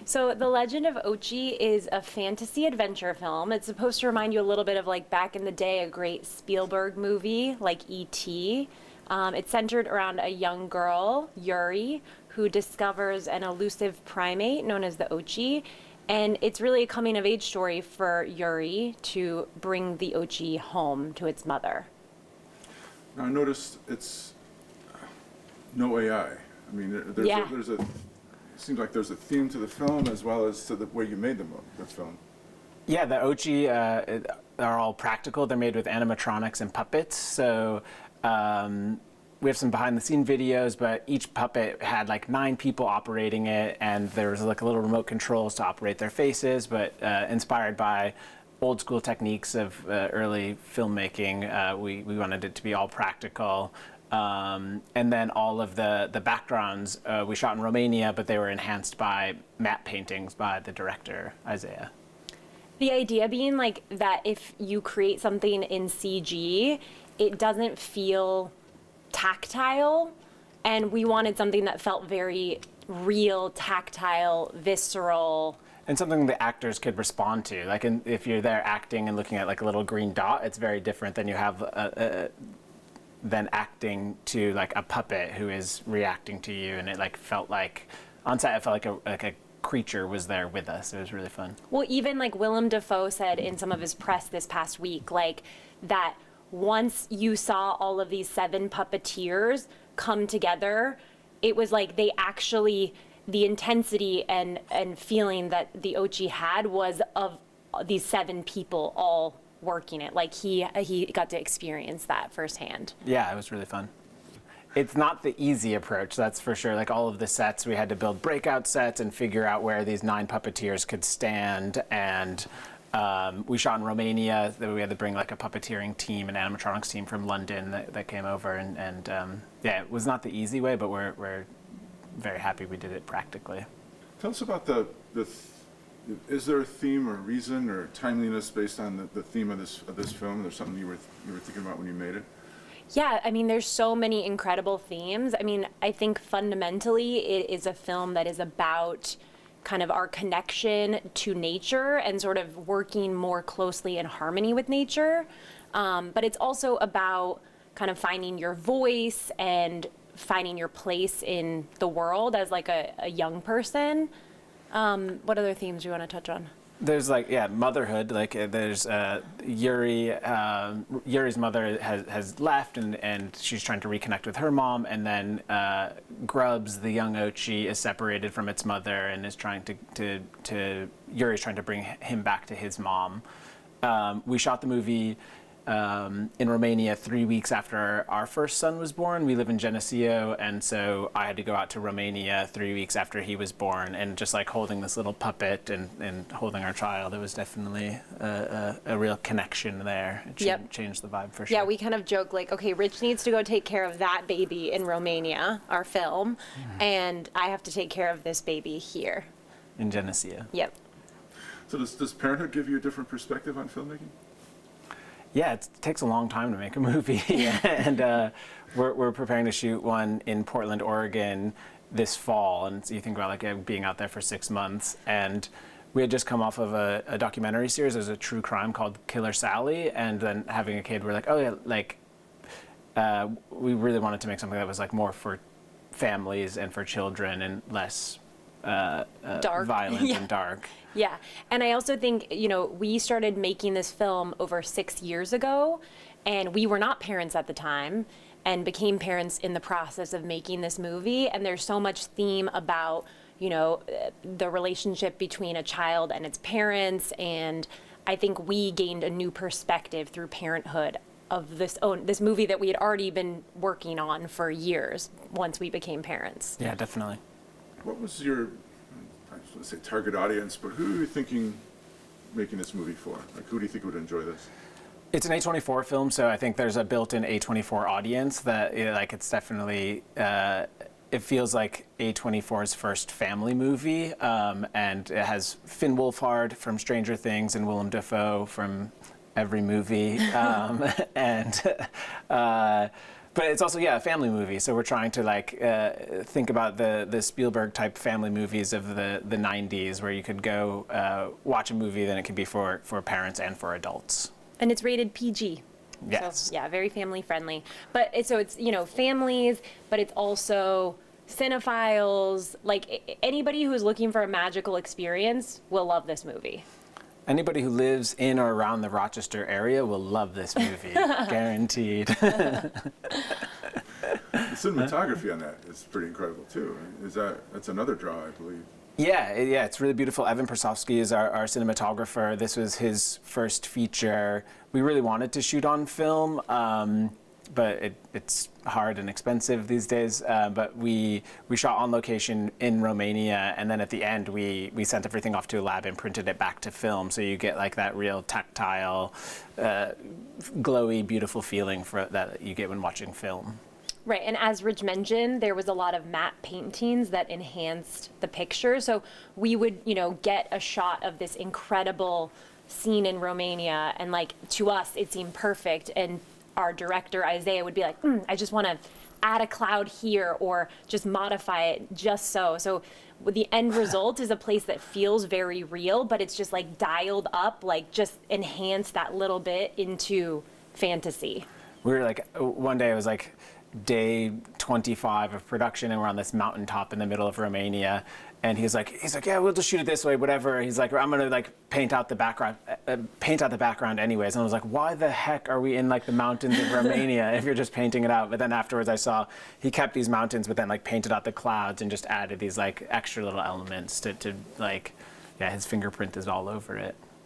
So, The Legend of Ochi is a fantasy adventure film. It's supposed to remind you a little bit of, like, back in the day, a great Spielberg movie like E.T. It's centered around a young girl, Yuri, who discovers an elusive primate known as the Ochi. And it's really a coming of age story for Yuri to bring the Ochi home to its mother. Now, I noticed it's no AI. I mean, there's a it seems like there's a theme to the film as well as to the way you made the film. Yeah, the Ochi are all practical. They're made with animatronics and puppets. So we have some behind-the-scene videos, but each puppet had like 9 people operating it, and there was like a little remote controls to operate their faces, but inspired by old school techniques of early filmmaking, we wanted it to be all practical. And then all of the backgrounds we shot in Romania, but they were enhanced by matte paintings by the director, Isaiah. The idea being like that if you create something in CG, it doesn't feel tactile, and we wanted something that felt very real, tactile, visceral. And something the actors could respond to. Like if you're there acting and looking at like a little green dot, it's very different than you have than acting to like a puppet who is reacting to you. And it like felt like, on set, it felt like a creature was there with us. It was really fun. Well, even like Willem Dafoe said in some of his press this past week, like that once you saw all of these 7 puppeteers come together, it was like they actually, the intensity and feeling that the Ochi had was of these 7 people all working it. Like he got to experience that firsthand. Yeah, it was really fun. It's not the easy approach, that's for sure. Like all of the sets, we had to build breakout sets and figure out where these 9 puppeteers could stand. And we shot in Romania. We had to bring like a puppeteering team, an animatronics team from London that came over. And yeah, it was not the easy way, but we're very happy we did it practically. Tell us about is there a theme or reason or timeliness based on the theme of this film? There's something you were thinking about when you made it? Yeah, I mean, there's so many incredible themes. I mean, I think fundamentally it is a film that is about kind of our connection to nature and sort of working more closely in harmony with nature. But it's also about kind of finding your voice and finding your place in the world as like a young person. What other themes do you want to touch on? There's like, yeah, motherhood. Like there's Yuri. Yuri's mother has left, and she's trying to reconnect with her mom. And then Grubbs, the young Ochi, is separated from its mother and is trying to Yuri's trying to bring him back to his mom. We shot the movie in Romania 3 weeks after our first son was born. We live in Geneseo, and so I had to go out to Romania 3 weeks after he was born, and just like holding this little puppet and holding our child, it was definitely a real connection there. It changed the vibe for sure. Yeah, we kind of joke like, okay, Rich needs to go take care of that baby in Romania, our film, and I have to take care of this baby here. In Geneseo. Yep. So does Parenthood give you a different perspective on filmmaking? Yeah, it takes a long time to make a movie, and we're preparing to shoot one in Portland, Oregon this fall, and so you think about like being out there for 6 months, and we had just come off of a documentary series. There's a true crime called Killer Sally, and then having a kid, we're like, oh yeah, like we really wanted to make something that was like more for families and for children and less dark. violent and dark. Yeah, and I also think, you know, we started making this film over 6 years ago, and we were not parents at the time and became parents in the process of making this movie. And there's so much theme about, you know, the relationship between a child and its parents. And I think we gained a new perspective through Parenthood of this movie that we had already been working on for years once we became parents. Yeah, definitely. What was your, I just want to say target audience, but who are you thinking making this movie for? Like, who do you think would enjoy this? It's an A24 film, so I think there's a built-in A24 audience that, like, it's definitely, it feels like A24's first family movie, and it has Finn Wolfhard from Stranger Things and Willem Dafoe from every movie, and But it's also, a family movie. So we're trying to think about the Spielberg type family movies of the 90s, where you could go watch a movie, then it could be for parents and for adults. And it's rated PG. Yes. So, yeah, very family friendly. But it's families, but it's also cinephiles. Like anybody who is looking for a magical experience will love this movie. Anybody who lives in or around the Rochester area will love this movie, guaranteed. The cinematography on that is pretty incredible too. That's another draw, I believe. Yeah, it's really beautiful. Evan Persofsky is our cinematographer. This was his first feature. We really wanted to shoot on film, but it's hard and expensive these days. But we shot on location in Romania, and then at the end we sent everything off to a lab and printed it back to film. So you get like that real tactile, glowy, beautiful feeling that you get when watching film. Right, and as Rich mentioned, there was a lot of matte paintings that enhanced the picture. So we would, get a shot of this incredible scene in Romania, and to us, it seemed perfect. And our director, Isaiah, would be like, I just want to add a cloud here or just modify it just so. So the end result is a place that feels very real, but it's just dialed up, just enhance that little bit into fantasy. We were one day it was day 25 of production, and we're on this mountaintop in the middle of Romania, and he's like, yeah, we'll just shoot it this way, whatever. He's like, I'm gonna paint out the background anyways. And I was like, why the heck are we in the mountains of Romania if you're just painting it out? But then afterwards I saw he kept these mountains, but then painted out the clouds and just added these extra little elements to his fingerprint is all over it.